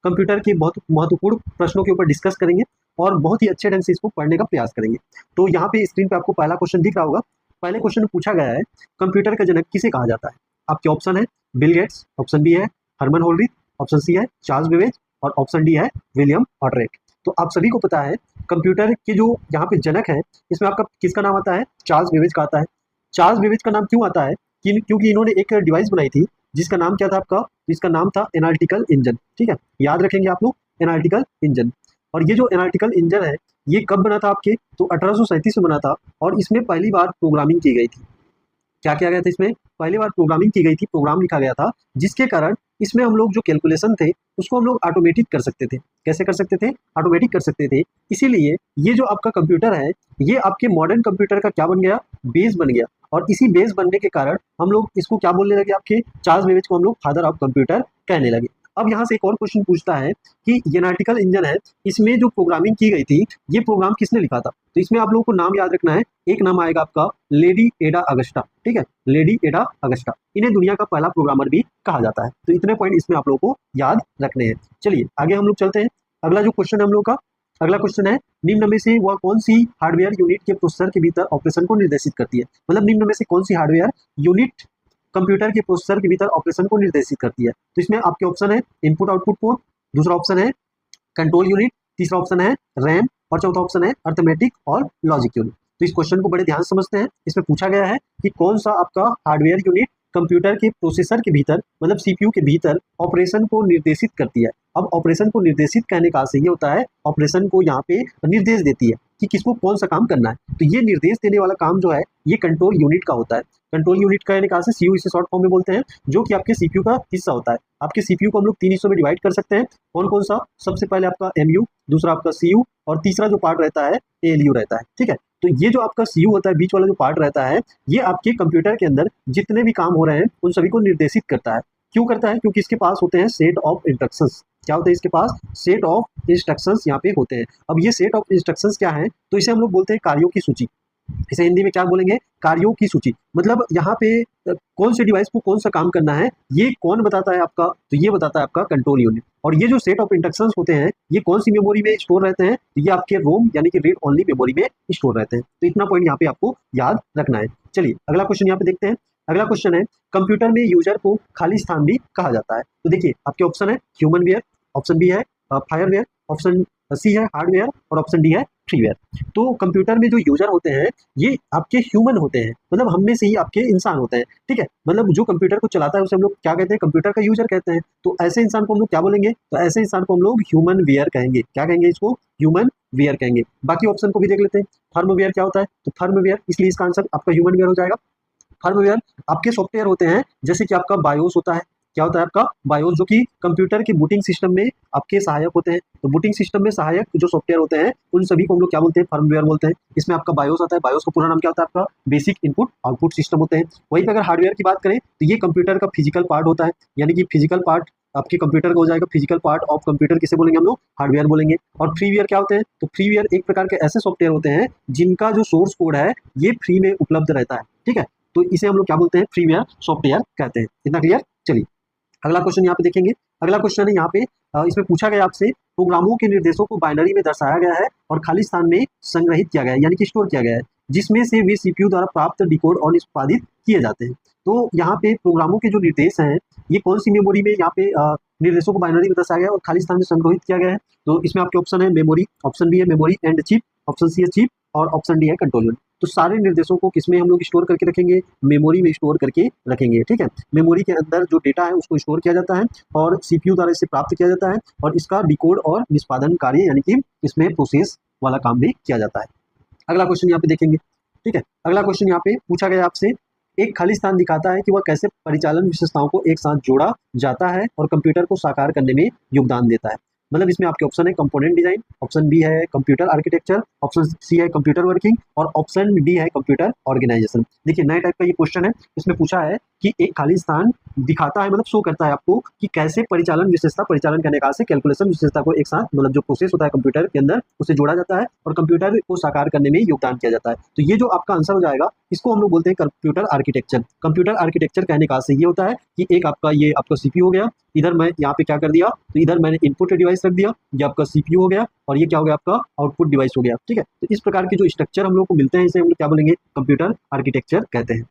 Computer के बहुत महत्वपूर्ण प्रश्नों के ऊपर डिस्कस करेंगे और बहुत ही अच्छे ढंग से इसको पढ़ने का प्रयास करेंगे। तो यहाँ पे स्क्रीन पे आपको पहला क्वेश्चन दिख रहा होगा। पहले क्वेश्चन में पूछा गया है कंप्यूटर का जनक किसे कहा जाता है। आपके ऑप्शन है बिल गेट्स, ऑप्शन बी है हरमन होल्डिथ, ऑप्शन सी है चार्ल्स बेबेज और ऑप्शन डी है विलियम ऑड्रेक। तो आप सभी को पता है कंप्यूटर के जो यहाँ पे जनक है इसमें आपका किसका नाम आता है, चार्ल्स बेबेज का आता है। चार्ल्स बेबेज का नाम क्यों आता है, क्योंकि इन्होंने एक डिवाइस बनाई थी जिसका नाम क्या था आपका, जिसका नाम था एनालिटिकल इंजन। ठीक है, याद रखेंगे आप लोग एनालिटिकल इंजन। और ये जो एनालिटिकल इंजन है ये कब बना था आपके, तो 1837 में बना था और इसमें पहली बार प्रोग्रामिंग की गई थी। क्या किया गया था इसमें, पहली बार प्रोग्रामिंग की गई थी, प्रोग्राम लिखा गया था जिसके कारण इसमें हम लोग जो कैलकुलेशन थे उसको हम लोग ऑटोमेटिक कर सकते थे। कैसे कर सकते थे, ऑटोमेटिक कर सकते थे। इसीलिए ये जो आपका कंप्यूटर है ये आपके मॉडर्न कंप्यूटर का क्या बन गया, बेस बन गया। और इसी बेस बनने के कारण हम लोग इसको क्या बोलने लगे, आपके चार्ल्स बेबेज को हम लोग फादर ऑफ कंप्यूटर कहने लगे। अब यहाँ से एक और क्वेश्चन पूछता है कि ये एनालिटिकल इंजन है इसमें जो प्रोग्रामिंग की गई थी ये प्रोग्राम किसने लिखा था। तो इसमें आप लोगों को नाम याद रखना है। एक नाम आएगा आपका लेडी एडा अगस्टा। ठीक है, लेडी एडा अगस्टा, इन्हें दुनिया का पहला प्रोग्रामर भी कहा जाता है। तो इतने पॉइंट इसमें आप लोगों को याद रखने हैं। चलिए आगे हम लोग चलते हैं। अगला जो क्वेश्चन है हम लोग का, अगला क्वेश्चन है निम्न में से वह कौन सी हार्डवेयर यूनिट के प्रोसेसर के भीतर ऑपरेशन को निर्देशित करती है। मतलब निम्न में से कौन सी हार्डवेयर यूनिट कंप्यूटर के प्रोसेसर के भीतर ऑपरेशन को निर्देशित करती है। तो इसमें आपके ऑप्शन है इनपुट आउटपुट पोर्ट, दूसरा ऑप्शन है कंट्रोल यूनिट, तीसरा ऑप्शन है रैम और चौथा ऑप्शन है अर्थमेटिक और लॉजिक यूनिट। तो इस क्वेश्चन को बड़े ध्यान से समझते हैं। इसमें पूछा गया है कि कौन सा आपका हार्डवेयर यूनिट कंप्यूटर के प्रोसेसर के भीतर मतलब सीपीयू के भीतर ऑपरेशन को निर्देशित करती है। अब ऑपरेशन को निर्देशित करने का अर्थ ये होता है ऑपरेशन को यहाँ पे निर्देश देती है कि किसको कौन सा काम करना है। तो ये निर्देश देने वाला काम जो है ये कंट्रोल यूनिट का होता है। कंट्रोल यूनिट का कहने का से सीयू इसे शॉर्ट फॉर्म में बोलते हैं, जो कि आपके सीपीयू का हिस्सा होता है। आपके सीपीयू को हम लोग 3 हिस्सों में डिवाइड कर सकते हैं। कौन कौन सा, सबसे पहले आपका एमयू, दूसरा आपका सीयू और तीसरा जो पार्ट रहता है एएलयू रहता है। ठीक है, तो ये जो आपका सीयू होता है बीच वाला जो पार्ट रहता है ये आपके कंप्यूटर के अंदर जितने भी काम हो रहे हैं उन सभी को निर्देशित करता है। क्यों करता है, क्योंकि इसके पास होते हैं सेट ऑफ इंस्ट्रक्शंस। क्या होते हैं इसके पास, सेट ऑफ इंस्ट्रक्शंस यहाँ पे होते हैं। अब ये सेट ऑफ इंस्ट्रक्शंस क्या है, तो इसे हम लोग बोलते हैं कार्यों की सूची। इसे हिंदी में क्या बोलेंगे, कार्यों की सूची। मतलब यहाँ पे कौन से डिवाइस को कौन सा काम करना है ये कौन बताता है आपका, तो ये बताता है आपका कंट्रोल यूनिट। और ये जो सेट ऑफ इंस्ट्रक्शंस होते हैं ये कौन सी मेमोरी में स्टोर रहते हैं, तो ये आपके रोम यानी कि रीड ओनली मेमोरी में स्टोर रहते हैं। तो इतना पॉइंट यहाँ पे आपको याद रखना है। चलिए अगला क्वेश्चन यहाँ पे देखते हैं। अगला क्वेश्चन है कंप्यूटर में यूजर को खाली स्थान भी कहा जाता है। तो देखिए आपके ऑप्शन है ह्यूमन वेयर, ऑप्शन बी है फायरवेयर, ऑप्शन सी है हार्डवेयर और ऑप्शन डी है फ्रीवेयर। तो कंप्यूटर में जो यूजर होते हैं ये आपके ह्यूमन होते हैं, मतलब हम में से ही आपके इंसान होते हैं। ठीक है, मतलब जो कंप्यूटर को चलाता है उसे हम लोग क्या कहते हैं, कंप्यूटर का यूजर कहते हैं। तो ऐसे इंसान को हम लोग क्या बोलेंगे, तो ऐसे इंसान को हम लोग ह्यूमन वेयर कहेंगे। क्या कहेंगे इसको, ह्यूमन वेयर कहेंगे। बाकी ऑप्शन को भी देख लेते हैं। फर्मवेयर क्या होता है, तो फर्मवेयर, इसलिए इसका आंसर आपका ह्यूमन वेयर हो जाएगा। फर्मवेयर आपके सॉफ्टवेयर होते हैं, जैसे कि आपका बायोस होता है। क्या होता है आपका बायोस, जो कि कंप्यूटर के बूटिंग सिस्टम में आपके सहायक होते हैं। तो बूटिंग सिस्टम में सहायक जो सॉफ्टवेयर होते हैं उन सभी को हम लोग क्या बोलते हैं, फर्मवेयर बोलते हैं। इसमें आपका बायोस आता है, बायोस का पूरा नाम क्या होता है आपका बेसिक इनपुट आउटपुट सिस्टम होते हैं। वहीं पर अगर हार्डवेयर की बात करें तो ये कंप्यूटर का फिजिकल पार्ट होता है, यानी कि फिजिकल पार्ट आपके कंप्यूटर का हो जाएगा। फिजिकल पार्ट ऑफ कंप्यूटर किसे बोलेंगे हम लोग, हार्डवेयर बोलेंगे। और फ्रीवेयर क्या होते हैं, तो फ्रीवेयर एक प्रकार के ऐसे सॉफ्टवेयर होते हैं जिनका जो सोर्स कोड है ये फ्री में उपलब्ध रहता है। ठीक है, तो इसे हम लोग क्या बोलते हैं, फ्रीवेयर सॉफ्टवेयर कहते हैं। इतना क्लियर। चलिए अगला क्वेश्चन यहाँ पे देखेंगे। अगला क्वेश्चन है यहाँ पे इसमें पूछा गया आपसे प्रोग्रामों के निर्देशों को बाइनरी में दर्शाया गया है और खाली स्थान में संग्रहित किया गया है, यानी कि स्टोर किया गया है, जिसमें से वे सीपीयू द्वारा प्राप्त, डिकोड और निष्पादित किए जाते हैं। तो यहाँ पे प्रोग्रामों के जो निर्देश हैं ये कौन सी मेमोरी में यहाँ पे निर्देशों को बाइनरी में दर्शाया गया है और खाली स्थान में संग्रहित किया गया है। तो इसमें आपके ऑप्शन है मेमोरी, ऑप्शन बी है memory and chip, option C है चिप और ऑप्शन डी है कंट्रोल यूनिट। तो सारे निर्देशों को किसमें हम लोग स्टोर करके रखेंगे, मेमोरी में स्टोर करके रखेंगे। ठीक है, मेमोरी के अंदर जो डेटा है उसको स्टोर किया जाता है और सीपीयू द्वारा इसे प्राप्त किया जाता है और इसका डिकोड और निष्पादन कार्य यानी कि इसमें प्रोसेस वाला काम भी किया जाता है। अगला क्वेश्चन यहाँ पे देखेंगे। ठीक है, अगला क्वेश्चन यहाँ पे पूछा गया आपसे एक खाली स्थान दिखाता है कि वह कैसे परिचालन विशेषताओं को एक साथ जोड़ा जाता है और कंप्यूटर को साकार करने में योगदान देता है। मतलब इसमें आपके ऑप्शन है कंपोनेंट डिजाइन, ऑप्शन बी है कंप्यूटर आर्किटेक्चर, ऑप्शन सी है कंप्यूटर वर्किंग और ऑप्शन डी है कंप्यूटर ऑर्गेनाइजेशन। देखिए नए टाइप का ये क्वेश्चन है। इसमें पूछा है कि एक खाली स्थान दिखाता है, मतलब शो करता है आपको कि कैसे परिचालन विशेषता, परिचालन करने का से कैलकुलेशन विशेषता को एक साथ, मतलब जो प्रोसेस होता है कंप्यूटर के अंदर, उसे जोड़ा जाता है और कंप्यूटर को साकार करने में योगदान किया जाता है। तो ये जो आपका आंसर हो जाएगा, इसको हम लोग बोलते हैं कंप्यूटर आर्किटेक्चर। कंप्यूटर आर्किटेक्चर कहने का से ये होता है कि एक आपका ये आपका सीपीयू हो गया, इधर मैं यहाँ पे क्या कर दिया, तो इधर मैंने इनपुट डिवाइस रख दिया, ये आपका सीपीयू हो गया, और ये क्या हो गया, आपका आउटपुट डिवाइस हो गया। ठीक है, तो इस प्रकार के जो स्ट्रक्चर हम लोग को मिलते हैं, इसे हम लोग क्या बोलेंगे, कंप्यूटर आर्किटेक्चर कहते हैं।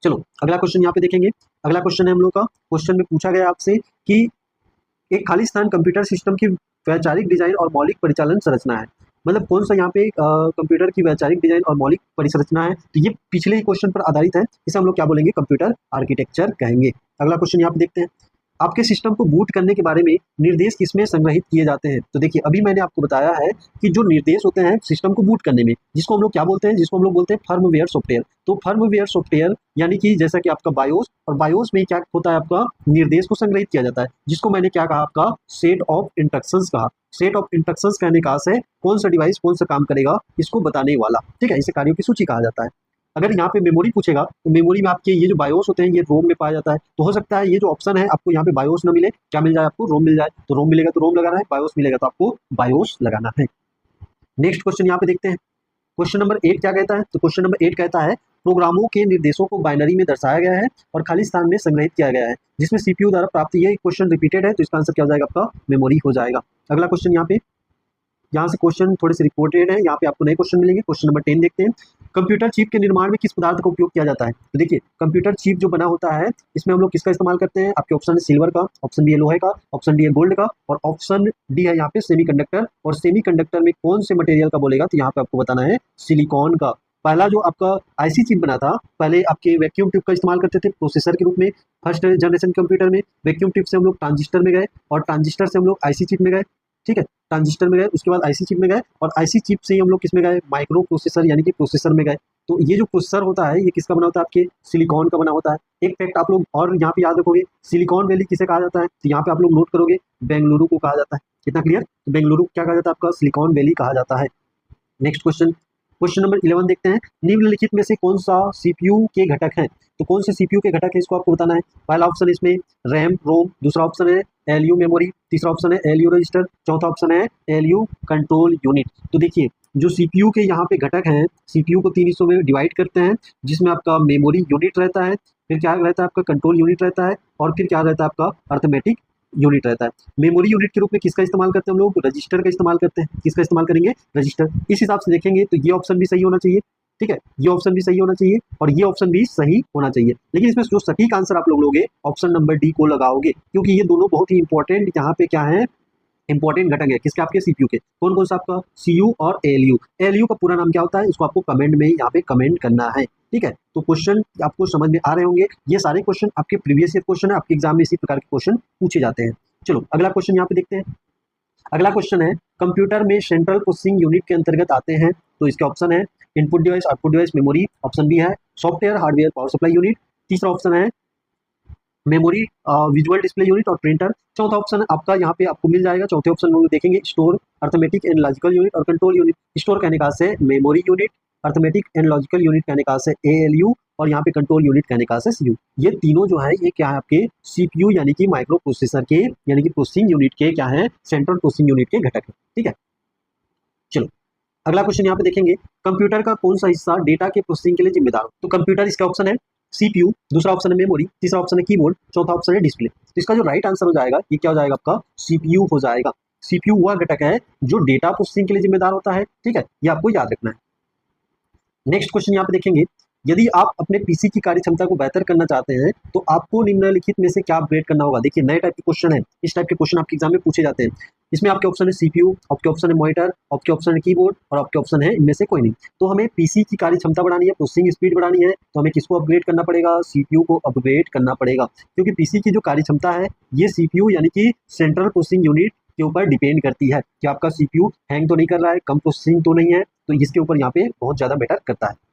चलो अगला क्वेश्चन यहाँ पे देखेंगे। अगला क्वेश्चन है हम लोग का, क्वेश्चन में पूछा गया आपसे कि एक खाली स्थान कंप्यूटर सिस्टम की वैचारिक डिजाइन और मौलिक परिचालन संरचना है। मतलब कौन सा यहाँ पे कंप्यूटर की वैचारिक डिजाइन और मौलिक परिसंरचना है, तो ये पिछले ही क्वेश्चन पर आधारित है, इसे हम लोग क्या बोलेंगे, कंप्यूटर आर्किटेक्चर कहेंगे। अगला क्वेश्चन यहाँ पे देखते हैं, आपके सिस्टम को बूट करने के बारे में निर्देश किसमें संग्रहित किए जाते हैं। तो देखिए अभी मैंने आपको बताया है कि जो निर्देश होते हैं सिस्टम को बूट करने में, जिसको हम लोग क्या बोलते हैं, जिसको हम लोग बोलते हैं फर्मवेयर सॉफ्टवेयर। तो फर्मवेयर सॉफ्टवेयर यानी कि जैसा कि आपका बायोस, और बायोस में क्या होता है, आपका निर्देश को संग्रहित किया जाता है, जिसको मैंने क्या कहा, आपका सेट ऑफ इंस्ट्रक्शंस कहा। सेट ऑफ इंस्ट्रक्शंस कहने का है कौन सा डिवाइस कौन सा काम करेगा, इसको बताने वाला। ठीक है, इसे कार्यों की सूची कहा जाता है। अगर यहाँ पे मेमोरी पूछेगा तो मेमोरी में आपके ये जो बायोस होते हैं ये रोम में पाया जाता है। तो हो सकता है ये जो ऑप्शन है आपको यहाँ पे बायोस ना मिले, क्या मिल जाए आपको, रोम मिल जाए। तो रोम मिलेगा तो रोम लगाना है, बायोस मिलेगा तो आपको बायोस लगाना है। नेक्स्ट क्वेश्चन यहाँ पे देखते हैं, क्वेश्चन नंबर 8 क्या कहता है, तो क्वेश्चन नंबर 8 कहता है प्रोग्रामों के निर्देशों को बाइनरी में दर्शाया गया है और खाली स्थान में संग्रहित किया गया है, जिसमें सीपीयू द्वारा प्राप्त, ये क्वेश्चन रिपीटेड है तो इसका आंसर क्या हो जाएगा, आपका मेमोरी हो जाएगा। अगला क्वेश्चन यहाँ से क्वेश्चन थोड़े से रिपोर्टेड है, यहाँ पे आपको नए क्वेश्चन मिलेंगे। क्वेश्चन नंबर 10 देखते हैं, कंप्यूटर चिप के निर्माण में किस पदार्थ का उपयोग किया जाता है। तो देखिए कंप्यूटर चिप जो बना होता है इसमें हम लोग किसका इस्तेमाल करते हैं, आपके ऑप्शन है सिल्वर का, ऑप्शन बी है लोहे का, ऑप्शन डी है गोल्ड का, और ऑप्शन डी है यहाँ पे सेमीकंडक्टर। और सेमीकंडक्टर में कौन से मटेरियल का बोलेगा, तो यहाँ पे आपको बताना है सिलिकॉन का। पहला जो आपका आईसी चिप बना था, पहले आपके वैक्यूम ट्यूब का इस्तेमाल करते थे प्रोसेसर के रूप में। फर्स्ट जनरेशन कंप्यूटर में वैक्यूम ट्यूब से हम लोग ट्रांजिस्टर में गए, और ट्रांजिस्टर से हम लोग आईसी चिप में गए। ठीक है, ट्रांजिस्टर में गए, उसके बाद आईसी चिप में गए, और आईसी चिप से ही हम लोग किस में गए, माइक्रो प्रोसेसर यानी कि प्रोसेसर में गए। तो ये जो प्रोसेसर होता है ये किसका बना होता है, आपके सिलिकॉन का बना होता है। एक फैक्ट आप लोग और यहाँ पे याद रखोगे, सिलिकॉन वैली किसे कहा जाता है, तो यहाँ पे आप लोग नोट करोगे बेंगलुरु को कहा जाता है। कितना क्लियर, तो बेंगलुरु क्या कहा जाता है, आपका सिलिकॉन वैली कहा जाता है। नेक्स्ट क्वेश्चन, क्वेश्चन नंबर 11 देखते हैं, निम्नलिखित में से कौन सा सीपीयू के घटक हैं। तो कौन से सीपीयू के घटक है इसको आपको बताना है। पहला ऑप्शन इसमें रैम रोम, दूसरा ऑप्शन है एलयू मेमोरी, तीसरा ऑप्शन है एलयू रजिस्टर, चौथा ऑप्शन है एलयू कंट्रोल यूनिट। तो देखिए जो सीपीयू के यहाँ पे घटक हैं, सीपीयू को 3 हिस्सों में डिवाइड करते हैं, जिसमें आपका मेमोरी यूनिट रहता है, फिर क्या रहता है आपका कंट्रोल यूनिट रहता है, और फिर क्या रहता है आपका अर्थमेटिक यूनिट रहता है। मेमोरी यूनिट के रूप में किसका इस्तेमाल करते हैं हम लोग, रजिस्टर का इस्तेमाल करते हैं। किसका इस्तेमाल करेंगे, रजिस्टर। इस हिसाब से देखेंगे तो ये ऑप्शन भी सही होना चाहिए। ठीक है, ये ऑप्शन भी सही होना चाहिए और ये ऑप्शन भी सही होना चाहिए, लेकिन इसमें जो सटीक आंसर आप लोग लोगे ऑप्शन नंबर डी को लगाओगे, क्योंकि ये दोनों बहुत ही इंपॉर्टेंट यहाँ पे क्या है, इंपॉर्टेंट घटक है किसके, आपके सीपीयू के। कौन कौन सा, आपका सीयू और एलयू। एलयू का पूरा नाम क्या होता है, इसको आपको कमेंट में यहाँ पे कमेंट करना है। ठीक है, तो क्वेश्चन आपको समझ में आ रहे होंगे, ये सारे क्वेश्चन आपके प्रीवियस ईयर क्वेश्चन है, आपके एग्जाम में इसी प्रकार के क्वेश्चन पूछे जाते हैं। चलो अगला क्वेश्चन यहाँ पे देखते हैं। अगला क्वेश्चन है, कंप्यूटर में सेंट्रल प्रोसेसिंग यूनिट के अंतर्गत आते हैं, तो इसके ऑप्शन है input device, output device, memory. Option B है software hardware power supply unit. तीसरा ऑप्शन है मेमोरी विजुअल डिस्प्ले यूनिट और प्रिंटर। चौथा ऑप्शन आपका यहाँ पे आपको मिल जाएगा, चौथे ऑप्शन में देखेंगे store arithmetic and logical unit और कंट्रोल यूनिट। स्टोर कहने का से memory unit, arithmetic and logical unit कहने का से एएलयू, और यहाँ पे कंट्रोल यूनिट कहने का से सीयू। ये तीनों जो है ये क्या है, आपके सीपीयू यानी कि माइक्रो प्रोसेसर के यानी कि प्रोसेसिंग यूनिट के क्या है, सेंट्रल प्रोसेसिंग यूनिट के घटक है। ठीक है, चलो अगला क्वेश्चन यहाँ पे देखेंगे, कंप्यूटर का कौन सा हिस्सा डेटा के प्रोसेसिंग के लिए जिम्मेदार हो। तो कंप्यूटर इसका ऑप्शन है सीपीयू, दूसरा ऑप्शन है मेमोरी, तीसरा ऑप्शन है कीबोर्ड, चौथा ऑप्शन है डिस्प्ले। तो इसका जो राइट आंसर हो जाएगा ये क्या हो जाएगा, आपका सीपीयू हो जाएगा। सीपीयू वह घटक है जो डेटा प्रोसेसिंग के लिए जिम्मेदार होता है। ठीक है, ये आपको याद रखना है। नेक्स्ट क्वेश्चन यहाँ पे देखेंगे, यदि आप अपने पीसी की कार्य क्षमता को बेहतर करना चाहते हैं तो आपको निम्नलिखित में से क्या अपग्रेड करना होगा। देखिए नए टाइप के क्वेश्चन है, इस टाइप के क्वेश्चन आपके एग्जाम में पूछे जाते हैं। इसमें आपके ऑप्शन है सीपीयू, आपके ऑप्शन है मॉनिटर, आपके ऑप्शन है कीबोर्ड, और आपके ऑप्शन है इनमें से कोई नहीं। तो हमें पीसी की कार्य क्षमता बढ़ानी है, प्रोसेसिंग स्पीड बढ़ानी है, तो हमें किसको अपग्रेड करना पड़ेगा, सीपीयू को अपग्रेड करना पड़ेगा। क्योंकि पीसी की जो कार्य क्षमता है ये सीपीयू यानी कि सेंट्रल प्रोसेसिंग यूनिट के ऊपर डिपेंड करती है कि आपका सीपीयू हैंग तो नहीं कर रहा है, कम प्रोसेसिंग तो नहीं है, तो इसके ऊपर यहाँ पे बहुत ज्यादा बेटर करता है।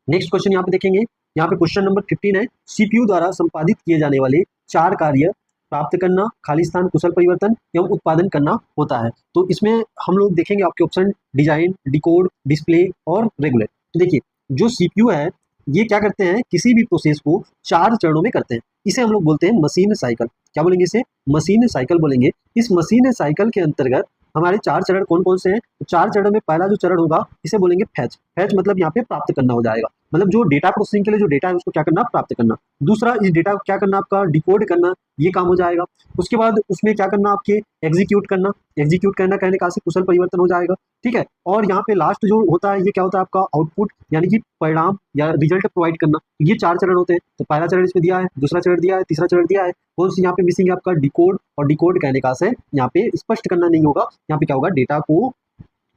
नेक्स्ट क्वेश्चन यहाँ पे देखेंगे, यहाँ पे क्वेश्चन नंबर 15 है, सीपीयू द्वारा संपादित किए जाने वाले 4 कार्य प्राप्त करना, खाली स्थान, कुशल परिवर्तन एवं उत्पादन करना होता है। तो इसमें हम लोग देखेंगे आपके ऑप्शन डिजाइन, डिकोड, डिस्प्ले और रेगुलेट। तो देखिए जो सीपीयू है ये क्या करते हैं, किसी भी प्रोसेस को 4 चरणों में करते हैं। इसे हम लोग बोलते हैं मशीन साइकिल। क्या बोलेंगे इसे? मशीन साइकिल बोलेंगे। इस मशीन साइकिल के अंतर्गत हमारे 4 चरण कौन कौन से हैं? तो 4 चरण में पहला जो चरण होगा इसे बोलेंगे फैच। फैच मतलब यहाँ पे प्राप्त करना हो जाएगा, मतलब जो डेटा प्रोसेसिंग के लिए जो डेटा है उसको क्या करना, प्राप्त करना। दूसरा, इस डेटा को क्या करना, आपका डिकोड करना, ये काम हो जाएगा। उसके बाद उसमें क्या करना, आपके एग्जीक्यूट करना। एग्जीक्यूट करना कहने का से कुशल परिवर्तन हो जाएगा, ठीक है। और यहाँ पे लास्ट जो होता है ये क्या होता है, आपका आउटपुट यानी कि परिणाम या रिजल्ट प्रोवाइड करना। ये 4 चरण होते हैं। तो पहला चरण इसमें दिया है, दूसरा चरण दिया है, तीसरा चरण दिया है। कौन सी यहाँ पे मिसिंग है, आपका डिकोड। और डिकोड कहने का से यहाँ पे स्पष्ट करना नहीं होगा, यहाँ पे क्या होगा, डेटा को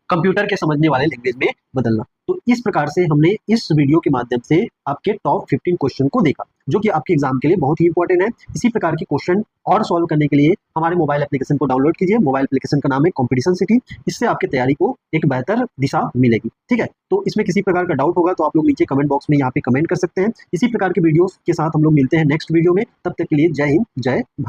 कंप्यूटर के समझने वाले लैंग्वेज में बदलना। तो इस प्रकार से हमने इस वीडियो के माध्यम से आपके टॉप 15 क्वेश्चन को देखा, जो कि आपके एग्जाम के लिए बहुत ही इंपॉर्टेंट है। इसी प्रकार के क्वेश्चन और सॉल्व करने के लिए हमारे मोबाइल एप्लीकेशन को डाउनलोड कीजिए। मोबाइल एप्लीकेशन का नाम है कॉम्पिटिशन सिटी। इससे आपकी तैयारी को एक बेहतर दिशा मिलेगी, ठीक है। तो इसमें किसी प्रकार का डाउट होगा तो आप लोग नीचे कमेंट बॉक्स में यहाँ पे कमेंट कर सकते हैं। इसी प्रकार के वीडियो के साथ हम लोग मिलते हैं नेक्स्ट वीडियो में। तब तक के लिए जय हिंद, जय भारत।